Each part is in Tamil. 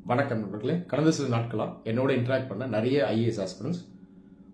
வணக்கம் நண்பர்களே. கடந்த சில நாட்களா என்னோட இன்டராக்ட் பண்ண நிறைய ஐஏஎஸ் ஆஸ்பிரன்ட்ஸ்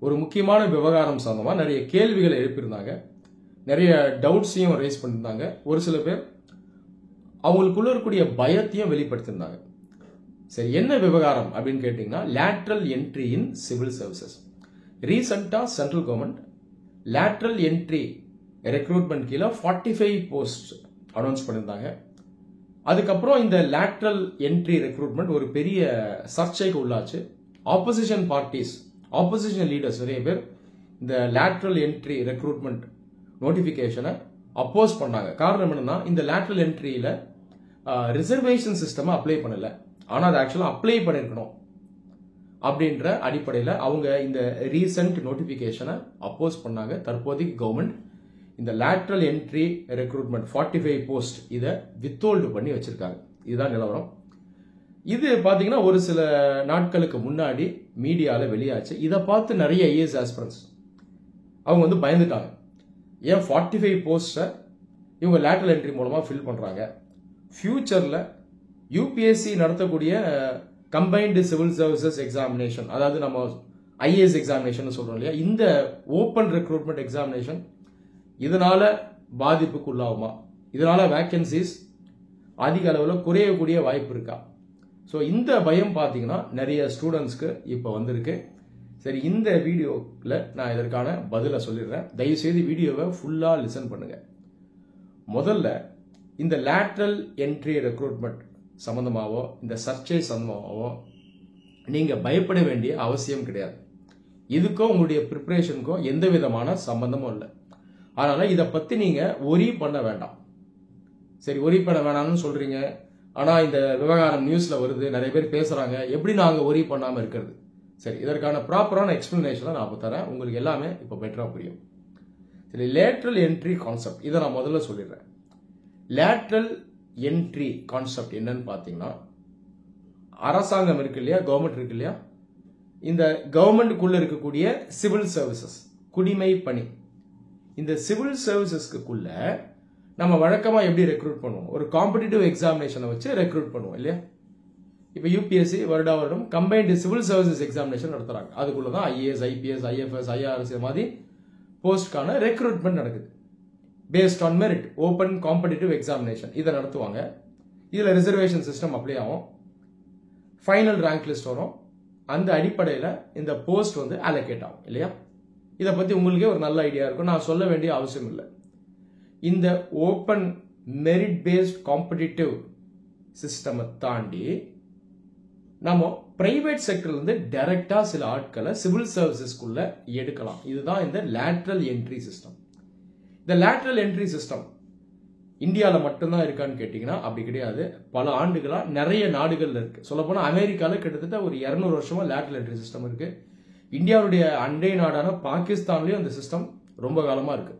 ஒரு முக்கியமான விவகாரம் சம்பந்தமா நிறைய கேள்விகளை எழுப்பியிருந்தாங்க. நிறைய டவுட்ஸையும் ரைஸ் பண்ணியிருந்தாங்க. ஒரு சில பேர் அவங்களுக்குள்ள இருக்கக்கூடிய பயத்தையும் வெளிப்படுத்தியிருந்தாங்க. சரி, என்ன விவகாரம் அப்படின்னு கேட்டீங்கன்னா, lateral entry in civil services. ரீசெண்டா central government lateral entry recruitment கீழே 45 போஸ்ட் அனௌன்ஸ் பண்ணியிருந்தாங்க. அதுக்கப்புறம் இந்த லேட்ரல் என்ட்ரி ரெக்ரூட்மெண்ட் ஒரு பெரிய சர்ச்சைக்கு உள்ளாச்சு. ஆப்போசிஷன் பார்ட்டிஸ், ஆப்போசிஷன் லீடர்ஸ் நிறைய பேர் இந்த லேட்ரல் என்ட்ரி ரெக்ரூட்மெண்ட் நோட்டிபிகேஷனை அப்போஸ் பண்ணாங்க. காரணம் என்னன்னா, இந்த லேட்ரல் என்ட்ரியில ரிசர்வேஷன் சிஸ்டம் அப்ளை பண்ணல, ஆனால் அது ஆக்சுவலாக அப்ளை பண்ணிருக்கணும் அப்படின்ற அடிப்படையில் அவங்க இந்த ரீசெண்ட் நோட்டிபிகேஷனை அப்போஸ் பண்ணாங்க. தற்போதைக்கு கவர்மெண்ட் இந்த லேட்ரல் என்ட்ரி ரெக்ரூட்மெண்ட் 45 போஸ்ட் இதை வித்ஹோல்டு பண்ணி வச்சிருக்காங்க. இதுதான் நிலவரம். இது பார்த்தீங்கன்னா ஒரு சில நாட்களுக்கு முன்னாடி மீடியாவில் வெளியாச்சு. இதை பார்த்து நிறைய ஐஏஎஸ் ஆஸ்பிரன்ட்ஸ் அவங்க பயந்துட்டாங்க. ஏன் 45 போஸ்ட்டை இவங்க லேட்ரல் என்ட்ரி மூலமாக ஃபில் பண்ணுறாங்க? ஃபியூச்சரில் யூபிஎஸ்சி நடத்தக்கூடிய கம்பைன்டு சிவில் சர்வீசஸ் எக்ஸாமினேஷன், அதாவது நம்ம ஐஏஎஸ் எக்ஸாமினேஷன் சொல்றோம் இல்லையா, இந்த ஓப்பன் ரெக்ரூட்மெண்ட் எக்ஸாமினேஷன் இதனால பாதிப்புக்கு உள்ளாகுமா? இதனால வேக்கன்சிஸ் அதிக அளவில் குறையக்கூடிய வாய்ப்பு இருக்கா? ஸோ இந்த பயம் பார்த்தீங்கன்னா நிறைய ஸ்டூடெண்ட்ஸ்க்கு இப்போ வந்திருக்கு. சரி, இந்த வீடியோவில் நான் இதற்கான பதிலை சொல்லிடுறேன். தயவுசெய்து வீடியோவை ஃபுல்லாக லிசன் பண்ணுங்க. முதல்ல இந்த லேட்ரல் என்ட்ரி ரெக்ரூட்மெண்ட் சம்பந்தமாவோ இந்த சர்ச்சை சம்பந்தமாவோ நீங்கள் பயப்பட வேண்டிய அவசியம் கிடையாது. இதுக்கும் உங்களுடைய ப்ரிப்பரேஷனுக்கும் எந்த விதமான சம்பந்தமும் இல்லை. அதனால இதை பற்றி நீங்கள் ஒரி பண்ண வேண்டாம். சரி, ஒரி பண்ண வேணாம்னு சொல்றீங்க, ஆனால் இந்த விவகாரம் நியூஸில் வருது, நிறைய பேர் பேசுகிறாங்க, எப்படி நாங்கள் ஒரி பண்ணாமல் இருக்கிறது? சரி, இதற்கான ப்ராப்பரான எக்ஸ்பிளனேஷனை நான் இப்போ தரேன். உங்களுக்கு எல்லாமே இப்போ பெட்டராக புரியும். சரி, லேட்ரல் என்ட்ரி கான்செப்ட் இதை நான் முதல்ல சொல்லிடுறேன். லேட்ரல் என்ட்ரி கான்செப்ட் என்னன்னு பார்த்தீங்கன்னா, அரசாங்கம் இருக்கு இல்லையா, கவர்மெண்ட் இருக்கு இல்லையா, இந்த கவர்மெண்ட்டுக்குள்ள இருக்கக்கூடிய சிவில் சர்வீசஸ், குடிமை பணி, இந்த சிவில் சர்வீசஸ்க்குள்ள நம்ம வழக்கமா எப்படி ரெக்ரூட் பண்ணுவோம்? ஒரு காம்படிட்டிவ் எக்ஸாமினேஷனை வச்சு ரெக்ரூட் பண்ணுவோம் இல்லையா? இப்போ யூபிஎஸ்சி வருடம் கம்பைன்டு சிவில் சர்வீசஸ் எக்ஸாமினேஷன் நடத்துறாங்க. அதுக்குள்ளதான் ஐஏஎஸ், ஐபிஎஸ், ஐஎஃப்எஸ், ஐஆர்எஸ் மாதிரி போஸ்ட்கான ரெக்ரூட்மெண்ட் நடக்குது. Based on merit open competitive examination இதை நடத்துவாங்க. இதுல ரிசர்வேஷன் சிஸ்டம் அப்ளை ஆகும். ஃபைனல் ரேங்க் லிஸ்ட் வரும். அந்த அடிப்படையில் இந்த போஸ்ட் அலோகேட் ஆகும் இல்லையா? இதை பத்தி உங்களுக்கே ஒரு நல்ல ஐடியா இருக்கும், நான் சொல்ல வேண்டிய அவசியம் இல்லை. இந்த open merit based competitive system தாண்டி நம்ம பிரைவேட் செக்டர்ல இருந்து டைரக்டா சில ஆட்களை சிவில் சர்வீசஸ்க்குள்ள எடுக்கலாம். இதுதான் இந்த லேட்ரல் என்ட்ரி சிஸ்டம். இந்த லேட்ரல் என்ட்ரி சிஸ்டம் இந்தியாவில் மட்டும்தான் இருக்கான்னு கேட்டீங்கன்னா அப்படி கிடையாது. பல ஆண்டுகளா நிறைய நாடுகள்ல இருக்கு. சொல்லப்போனா அமெரிக்காவில் கிட்டத்தட்ட ஒரு 200 வருஷமா லேட்ரல் என்ட்ரி சிஸ்டம் இருக்கு. இந்தியாவுடைய அண்டை நாடான பாகிஸ்தான்லயும் அந்த சிஸ்டம் ரொம்ப காலமா இருக்கு.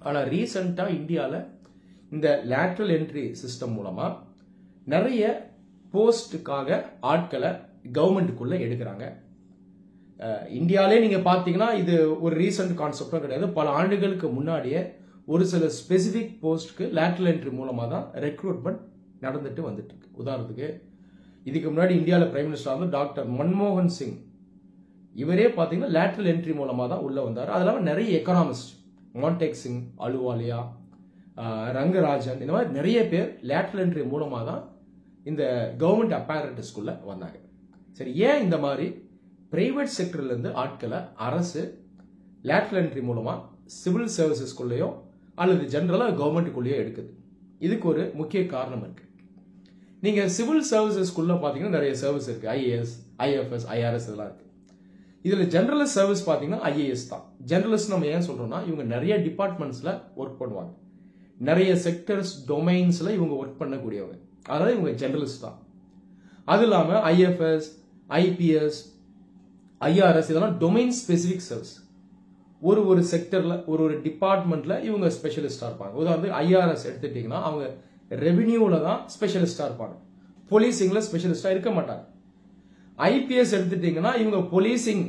ஆனா ரீசெண்டா இந்தியாவில் இந்த லேட்ரல் என்ட்ரி சிஸ்டம் மூலமா நிறைய போஸ்டுக்காக ஆட்களை கவர்மெண்ட்டுக்குள்ள எடுக்கிறாங்க. இந்தியாவிலே நீங்க பாத்தீங்கன்னா இது ஒரு ரீசெண்ட் கான்செப்டும் கிடையாது. பல ஆண்டுகளுக்கு முன்னாடியே ஒரு சில ஸ்பெசிபிக் போஸ்ட்க்கு லேட்ரல் என்ட்ரி மூலமா தான் ரெக்ரூட்மெண்ட் நடந்துட்டு வந்துட்டு இருக்கு. உதாரணத்துக்கு, இதுக்கு முன்னாடி இந்தியாவில் பிரைம் மினிஸ்டர் டாக்டர் மன்மோகன் சிங், இவரே பார்த்தீங்கன்னா லேட்ரல் என்ட்ரி மூலமாக தான் உள்ள வந்தார். அது இல்லாமல் நிறைய எக்கனாமிஸ்ட், மான்டேக் சிங், அலுவாலியா, ரங்கராஜன், இந்த மாதிரி நிறைய பேர் லேட்ரல் என்ட்ரி மூலமாக தான் இந்த கவர்மெண்ட் அப்பாரட்டஸ்குள்ள வந்தாங்க. சரி, ஏன் இந்த மாதிரி பிரைவேட் செக்டர்ல இருந்து ஆட்களை அரசு லேட்ரல் என்ட்ரி மூலமா சிவில் சர்வீசஸ்குள்ளேயோ அல்லது ஜெனரலா கவர்மெண்ட்டுக்குள்ளேயோ எடுக்குது? இதுக்கு ஒரு முக்கிய காரணம் இருக்கு. நீங்க சிவில் சர்வீசஸ்குள்ள பாத்தீங்கன்னா நிறைய சர்வீஸ் இருக்கு. ஐஏஎஸ், ஐஎஃப்எஸ், ஐஆர்எஸ் இதெல்லாம் இருக்கு. இதுல ஜெனரலிஸ்ட் சர்வீஸ் பாத்தீங்கன்னா ஐஏஎஸ் தான். ஜெனரலிஸ்ட் நம்ம ஏன் சொல்றோம்னா, இவங்க நிறைய டிபார்ட்மெண்ட்ஸ்ல ஒர்க் பண்ணுவாங்க, நிறைய செக்டர்ஸ் டொமைன்ஸ்ல இவங்க ஒர்க் பண்ணக்கூடியவங்க, அதாவது இவங்க ஜெனரலிஸ்ட் தான். அது இல்லாம ஐஎஃப்எஸ், ஐபிஎஸ், ஐஆர்எஸ் இதெல்லாம் டொமைன் ஸ்பெசிபிக் சர்வீஸ். ஒரு செக்டர்ல ஒரு டிபார்ட்மெண்ட்ல இவங்க ஸ்பெஷலிஸ்டா இருப்பாங்க. உதாரணத்துக்கு ஐஆர்எஸ் எடுத்துட்டீங்கன்னா அவங்க ரெவென்யூல தான் ஸ்பெஷலிஸ்டா இருப்பாங்க, போலீசிங்ல ஸ்பெஷலிஸ்டா இருக்க மாட்டாங்க. ஐபிஎஸ் எடுத்துட்டீங்கன்னா இவங்க போலீசிங்,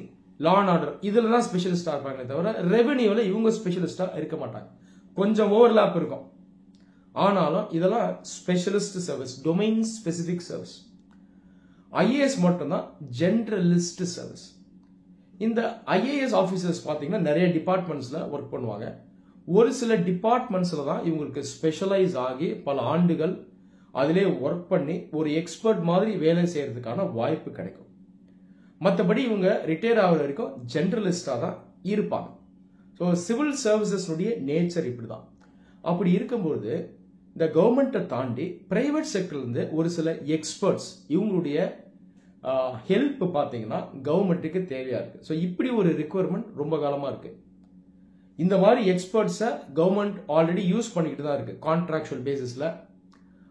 லா அண்ட் ஆர்டர் இதுல தான் ஸ்பெஷலிஸ்டா இருப்பாங்க, தவிர ரெவென்யூல இவங்க ஸ்பெஷலிஸ்டா இருக்க மாட்டாங்க. கொஞ்சம் ஓவர்லாப் இருக்கும். ஆனாலும் இதெல்லாம் specialist service, domain specific service. IAS மட்டும்தான் ஜென்ரலிஸ்ட் சர்வீஸ். இந்த ஐஏஎஸ் ஆஃபீஸர்ஸ் பார்த்தீங்கன்னா நிறைய டிபார்ட்மெண்ட்ஸில் ஒர்க் பண்ணுவாங்க. ஒரு சில டிபார்ட்மெண்ட்ஸில் தான் இவங்களுக்கு ஸ்பெஷலைஸ் ஆகி பல ஆண்டுகள் அதிலே ஒர்க் பண்ணி ஒரு எக்ஸ்பர்ட் மாதிரி வேலை செய்யறதுக்கான வாய்ப்பு கிடைக்கும். மற்றபடி இவங்க ரிட்டையர் ஆகிற வரைக்கும் ஜென்ரலிஸ்டாக தான் இருப்பாங்க. ஸோ சிவில் சர்வீசஸ்னுடைய நேச்சர் இப்படி தான். அப்படி இருக்கும்போது இந்த கவர்மெண்ட்டை தாண்டி பிரைவேட் செக்டர்லேருந்து ஒரு சில எக்ஸ்பர்ட்ஸ் இவங்களுடைய ஹெல்ப் பார்த்தீங்கன்னா கவர்மெண்ட்டுக்கு தேவையா இருக்கு. ஸோ இப்படி ஒரு ரிக்குவயர்மெண்ட் ரொம்ப காலமாக இருக்கு. இந்த மாதிரி எக்ஸ்பர்ட்ஸை கவர்மெண்ட் ஆல்ரெடி யூஸ் பண்ணிக்கிட்டு தான் இருக்கு. கான்ட்ராக்சுவல் பேசிஸில்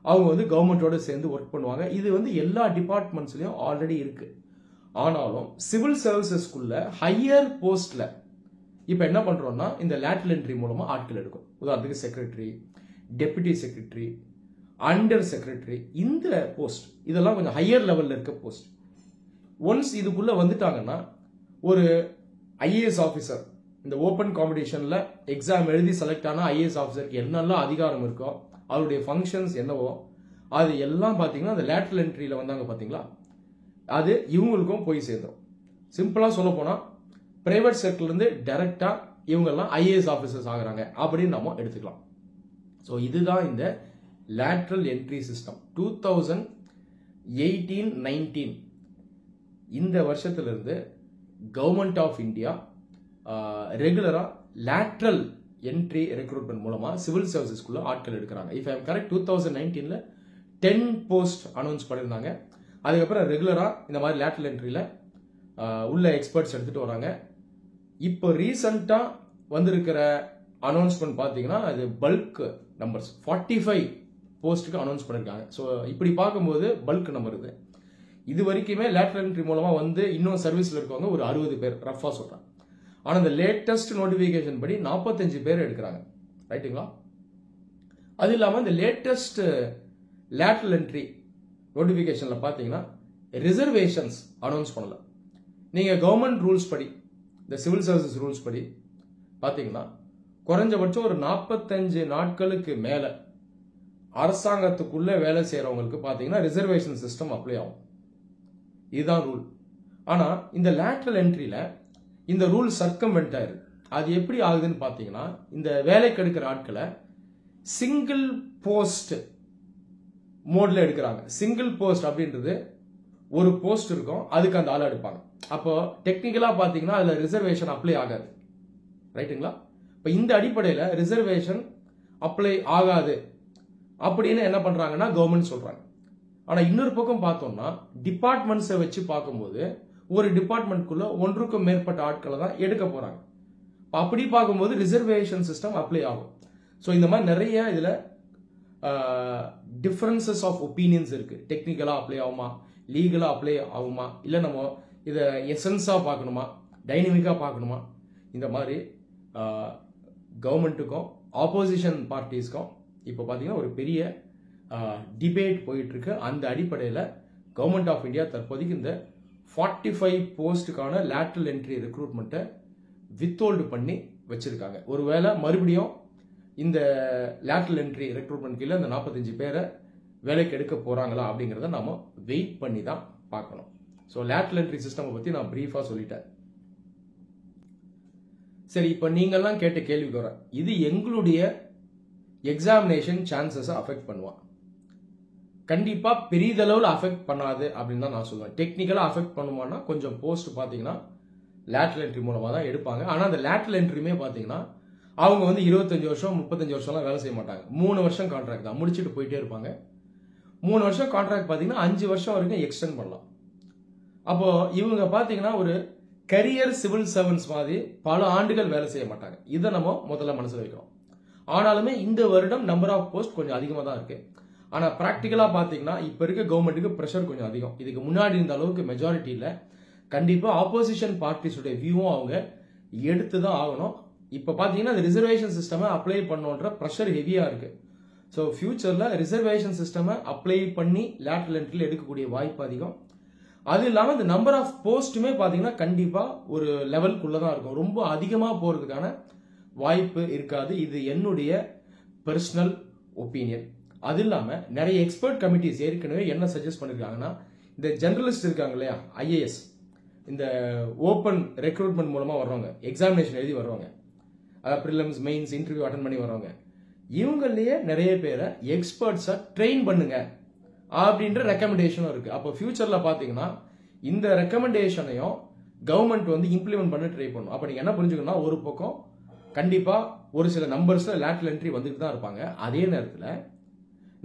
அவங்க வந்து கவர்மெண்டோட சேர்ந்து ஒர்க் பண்ணுவாங்க. இது வந்து எல்லா டிபார்ட்மெண்ட்ஸ்லையும் ஆல்ரெடி இருக்கு. ஆனாலும் சிவில் சர்வீசஸ்குள்ள ஹையர் போஸ்ட்ல இப்போ என்ன பண்றோம்னா இந்த லேட்டரல் என்ட்ரி மூலமா ஆட்கள் எடுக்கும். உதாரணத்துக்கு secretary, deputy secretary, under secretary, இந்த போஸ்ட் இதெல்லாம் கொஞ்சம் ஹையர் லெவல்ல இருக்க போஸ்ட். ஒன்ஸ் இதுக்குள்ள வந்துட்டாங்கன்னா ஒரு ஐஏஎஸ் ஆஃபீஸர் இந்த ஓப்பன் காம்படிஷன்ல எக்ஸாம் எழுதி செலக்ட் ஆன ஐஏஎஸ் ஆஃபீஸருக்கு என்னெல்லாம் அதிகாரம் இருக்கோ அவருடைய ஃபங்க்ஷன்ஸ் என்னவோ அது எல்லாம் பார்த்தீங்கன்னா அந்த லேட்டரல் என்ட்ரியில் வந்தாங்க பார்த்தீங்களா, அது இவங்களுக்கும் போய் சேர்ந்துடும். சிம்பிளாக சொல்ல போனால் பிரைவேட் செக்டர்லேருந்து டைரக்டாக இவங்கெல்லாம் ஐஏஎஸ் ஆஃபீஸர்ஸ் ஆகுறாங்க அப்படின்னு நம்ம எடுத்துக்கலாம். ஸோ இதுதான் இந்த லேட்டரல் என்ட்ரி சிஸ்டம். 2018-19 இந்த வருஷத்திலிருந்து கவர்மெண்ட் ஆஃப் இந்தியா ரெகுலராக லேட்டரல் என்ட்ரி ரெக்ரூட்மெண்ட் மூலமா சிவில் சர்வீசஸ்குள்ள ஆட்கள் எடுக்கிறாங்க. இஃப் ஐ எம் கரெக்ட் 2019ல 10 போஸ்ட் அனௌன்ஸ் பண்ணியிருந்தாங்க. அதுக்கப்புறம் ரெகுலரா இந்த மாதிரி லேட்டரல் என்ட்ரியில உள்ள எக்ஸ்பர்ட்ஸ் எடுத்துட்டு வராங்க. இப்போ ரீசெண்டா வந்திருக்கிற அனௌன்ஸ்மெண்ட் பார்த்தீங்கன்னா அது பல்க் நம்பர்ஸ் 45 போஸ்ட்டுக்கு அனௌன்ஸ் பண்ணியிருக்காங்க. ஸோ இப்படி பார்க்கும்போது பல்க் நம்பர் இது வரைக்குமே லேட்டரல் என்ட்ரி மூலமா வந்து இன்னும் சர்வீஸ்ல இருக்கவங்க ஒரு 60 பேர் ரஃபா சொல்றாங்க. ஆனா இந்த லேட்டஸ்ட் நோட்டிபிகேஷன் படி 45 பேர் எடுக்கிறாங்க. ரைட்டுங்களா? அது இல்லாம இந்த லேட்டஸ்ட் லேட்டரல் என்ட்ரி நோட்டிபிகேஷன்ல பாத்தீங்கன்னா ரிசர்வேஷன்ஸ் அனௌன்ஸ் பண்ணல. நீங்க கவர்மெண்ட் ரூல்ஸ் படி இந்த சிவில் சர்வீசஸ் ரூல்ஸ் படி பாத்தீங்கன்னா குறைஞ்சபட்சம் ஒரு 45 நாட்களுக்கு மேல அரசாங்கத்துக்குள்ள வேலை செய்யறவங்களுக்கு பாத்தீங்கன்னா ரிசர்வேஷன் சிஸ்டம் அப்ளை ஆகும். இதுதான் ரூல். ஆனா இந்த லேட்டரல் என்ட்ரியில இந்த ரூல் சர்க்கம்வென்ட் ஆயிருக்கு. அது எப்படி ஆகுதுன்னு பாத்தீங்கன்னா இந்த வேலைக்கு எடுக்கிற ஆட்களை சிங்கிள் போஸ்ட் மோட்ல எடுக்கிறாங்க. சிங்கிள் போஸ்ட் அப்படின்றது ஒரு போஸ்ட் இருக்கும், அதுக்கு அந்த ஆளை எடுப்பாங்க. அப்போ டெக்னிக்கலா பாத்தீங்கன்னா அதுல ரிசர்வேஷன் அப்ளை ஆகாது. ரைட்டுங்களா? இப்ப இந்த அடிப்படையில ரிசர்வேஷன் அப்ளை ஆகாது அப்படின்னு என்ன பண்றாங்கன்னா கவர்மெண்ட் சொல்றாங்க. ஆனா இன்னொரு பக்கம் பார்த்தோம்னா டிபார்ட்மெண்ட்ஸை வச்சு பார்க்கும்போது ஒரு டிபார்ட்மெண்ட்குள்ள ஒன்றுக்கும் மேற்பட்ட ஆட்களை தான் எடுக்க போறாங்க. அப்படி பார்க்கும்போது ரிசர்வேஷன் சிஸ்டம் அப்ளை ஆகும். ஸோ இந்த மாதிரி நிறைய இதுல டிஃபரன்சஸ் ஆஃப் ஒப்பீனியன்ஸ் இருக்கு. டெக்னிக்கலா அப்ளை ஆகுமா, லீகலா அப்ளை ஆகுமா, இல்ல நம்ம இதை எசன்ஸா பார்க்கணுமா, டைனமிக்கா பார்க்கணுமா, இந்த மாதிரி கவர்மெண்ட்டுக்கும் ஆப்போசிஷன் பார்ட்டிஸ்க்கும் இப்போ பார்த்தீங்கன்னா ஒரு பெரிய டிபேட் போயிட்டு இருக்கு. அந்த அடிப்படையில் கவர்மெண்ட் ஆஃப் இந்தியா தற்போதைக்கு இந்த 45 போஸ்டுக்கான லேட்டரல் என்ட்ரி ரெக்ரூட்மெண்ட்டை வித்ஹோல்டு பண்ணி வச்சிருக்காங்க. ஒருவேளை மறுபடியும் இந்த லேட்டரல் என்ட்ரி ரெக்ரூட்மெண்ட் கீழே இந்த 45 பேரை வேலைக்கு எடுக்க போறாங்களா அப்படிங்கிறத நாம வெயிட் பண்ணி தான் பார்க்கணும். ஸோ லேட்டரல் என்ட்ரி சிஸ்டம் பத்தி நான் பிரீஃபா சொல்லிட்டேன். சரி, இப்போ நீங்கெல்லாம் கேட்ட கேள்விக்கு வரேன். இது எங்களுடைய எக்ஸாமினேஷன் சான்சஸை அஃபெக்ட் பண்ணுவா? கண்டிப்பா பெரிதளவில் அஃபெக்ட் பண்ணாது அப்படின்னு தான் நான் சொல்லுவேன். டெக்னிக்கலா அஃபெக்ட் பண்ணுவான்னா கொஞ்சம் போஸ்ட் பாத்தீங்கன்னா லேட்டரல் என்ட்ரி மூலமா தான் எடுப்பாங்க. ஆனா அந்த லேட்டரல் என்ட்ரியுமே பாத்தீங்கன்னா அவங்க வந்து 25 வருஷம் 35 வருஷம்லாம் வேலை செய்ய மாட்டாங்க. 3 வருஷம் கான்ட்ராக்ட் தான், முடிச்சுட்டு போயிட்டே இருப்பாங்க. 3 வருஷம் கான்ட்ராக்ட் பாத்தீங்கன்னா 5 வருஷம் வரைக்கும் எக்ஸ்டெண்ட் பண்ணலாம். அப்போ இவங்க பாத்தீங்கன்னா ஒரு கரியர் சிவில் சர்வன்ஸ் மாதிரி பல ஆண்டுகள் வேலை செய்ய மாட்டாங்க. இதை நம்ம முதல்ல மனசுல வைக்கிறோம். ஆனாலுமே இந்த வருடம் நம்பர் ஆஃப் போஸ்ட் கொஞ்சம் அதிகமாக தான் இருக்கு. ஆனா பிராக்டிகலா பாத்தீங்கன்னா இப்ப இருக்க கவர்மெண்ட்டுக்கு பிரஷர் கொஞ்சம் அதிகம். இதுக்கு முன்னாடி இருந்த அளவுக்கு மெஜாரிட்டி இல்ல. கண்டிப்பா ஆப்போசிஷன் பார்ட்டிஸோட வியூவும் அவங்க எடுத்துதான் ஆகணும். இப்ப பாத்தீங்கன்னா ரிசர்வேஷன் சிஸ்டம் அப்ளை பண்ணுன்ற பிரஷர் ஹெவியா இருக்கு. ஸோ ஃபியூச்சர்ல ரிசர்வேஷன் சிஸ்டம் அப்ளை பண்ணி லேட்டரல் என்ட்ரியில் எடுக்கக்கூடிய வாய்ப்பு அதிகம். அது இல்லாம இந்த நம்பர் ஆஃப் போஸ்ட்டுமே பாத்தீங்கன்னா கண்டிப்பா ஒரு லெவலுக்குள்ளதான் இருக்கும். ரொம்ப அதிகமா போறதுக்கான வாய்ப்பு இருக்காது. இது என்னுடைய பர்சனல் ஒப்பீனியன். அது இல்லாம நிறைய எக்ஸ்பர்ட் கமிட்டிஸ் ஏற்கனவே என்ன சஜஸ்ட் பண்ணிருக்காங்கன்னா இந்த ஜெர்னலிஸ்ட் இருக்காங்க இல்லையா, ஐஏஎஸ், இந்த ஓப்பன் ரெக்ரூட்மெண்ட் மூலமா வர்றவங்க, எக்ஸாமினேஷன் எழுதி வருவாங்க, ப்ரிலிம்ஸ் மெயின்ஸ் இன்டர்வியூ அட்டன் பண்ணி வரவங்க, இவங்களே நிறைய பேரை எக்ஸ்பர்ட்ஸா ட்ரெயின் பண்ணுங்க அப்படின்ற ரெக்கமெண்டேஷனும் இருக்கு. அப்போ ஃபியூச்சர்ல பாத்தீங்கன்னா இந்த ரெக்கமெண்டேஷனையும் கவர்மெண்ட் வந்து இம்ப்ளிமெண்ட் பண்ண ட்ரை பண்ணும். அப்ப நீங்க என்ன புரிஞ்சுக்கணும்னா, ஒரு பக்கம் கண்டிப்பா ஒரு சில நம்பர்ஸ்ல லேட்டரல் என்ட்ரி வந்துட்டு தான் இருப்பாங்க. அதே நேரத்தில்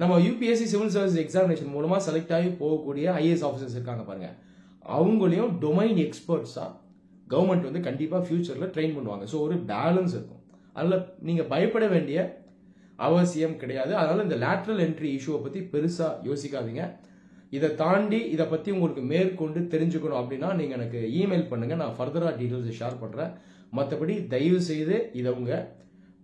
நம்ம யூபிஎஸ்சி சிவில் சர்வீஸ் எக்ஸாமினேஷன் மூலமா செலக்ட் ஆகி போகக்கூடிய ஐஏஎஸ் ஆஃபீஸர்ஸ் இருக்காங்க பாருங்க, அவங்களையும் டொமைன் எக்ஸ்பர்ட்ஸா கவர்மெண்ட் வந்து கண்டிப்பா ஃபியூச்சர்ல ட்ரெயின் பண்ணுவாங்க. ஸோ ஒரு பேலன்ஸ் இருக்கும். அதில் நீங்க பயப்பட வேண்டிய அவசியம் கிடையாது. அதனால இந்த லேட்டரல் என்ட்ரி இஷ்யூவை பத்தி பெருசா யோசிக்காதீங்க. இதை தாண்டி இதை பத்தி உங்களுக்கு மேற்கொண்டு தெரிஞ்சுக்கணும் அப்படின்னா நீங்க எனக்கு இமெயில் பண்ணுங்க, நான் ஃபர்தரா டீடைல்ஸ் ஷேர் பண்றேன். மற்றபடி தயவு செய்து இதை உங்க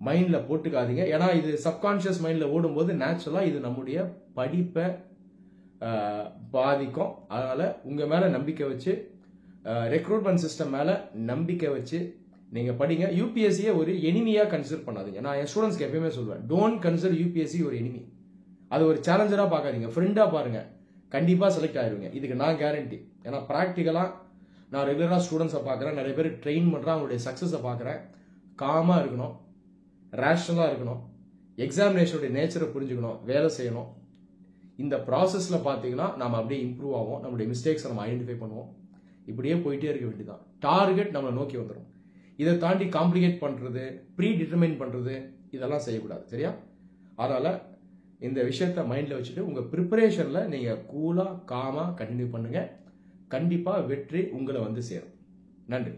மைண்ட்ல போட்டுக்காதீங்க. ஏன்னா இது சப்கான்சியஸ் மைண்ட்ல ஓடும்போது நேச்சுரலா இது நம்முடைய படிப்பை பாதிக்கும். அதனால உங்க மேல நம்பிக்கை வச்சு, ரெக்ரூட்மெண்ட் சிஸ்டம் மேல நம்பிக்கை வச்சு நீங்க படிங்க. யூபிஎஸ்சியை ஒரு எனிமியா கன்சிடர் பண்ணாதீங்க. நான் என் ஸ்டூடெண்ட்ஸ்க்கு எப்பயுமே சொல்வேன், டோன்ட் கன்சிடர் யூபிஎஸ்சி ஒரு எனிமி. அது ஒரு சேலஞ்சரா பார்க்காதீங்க, ஃப்ரெண்டா பாருங்க. கண்டிப்பா செலக்ட் ஆயிருவீங்க, இதுக்கு நான் கேரண்டி. ஏன்னா ப்ராக்டிக்கலா நான் ரெகுலரா ஸ்டூடெண்ட்ஸை பார்க்குறேன், நிறைய பேர் ட்ரெயின் பண்றேன், அவங்களுடைய சக்சஸை பார்க்குறேன். காமா இருக்கணும், ரேஷனலா இருக்கணும், எக்ஸாமினேஷனுடைய நேச்சரை புரிஞ்சுக்கணும், வேலை செய்யணும். இந்த ப்ராசஸ்ல பார்த்தீங்கன்னா நம்ம அப்படியே இம்ப்ரூவ் ஆகும், நம்மளுடைய மிஸ்டேக்ஸை நம்ம ஐடென்டிஃபை பண்ணுவோம். இப்படியே போயிட்டே இருக்க வேண்டியதான். டார்கெட் நம்மளை நோக்கி வந்துடும். இதை தாண்டி காம்ப்ளிகேட் பண்றது, ப்ரீ டிட்டர்மைன் பண்றது, இதெல்லாம் செய்யக்கூடாது. சரியா? அதனால இந்த விஷயத்த மைண்ட்ல வச்சுட்டு உங்க ப்ரிப்பரேஷன்ல நீங்க கூலா காமா கண்டினியூ பண்ணுங்க. கண்டிப்பா வெற்றி உங்களை வந்து சேரும். நன்றி.